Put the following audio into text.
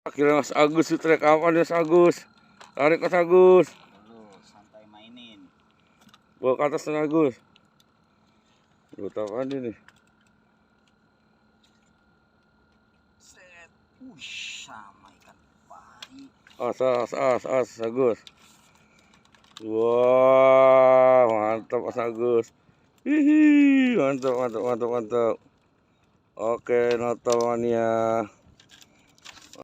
Akhirnya Mas Agus trek kapan Mas Agus? Tarik Mas Agus. Dulu santai mainin. Bawa ke atas Mas Agus. Buat apaan ini? Set. Sama ikan pari. As Agus. Wah, mantap Mas Agus. Hihi, mantap. Oke, Noto Mania.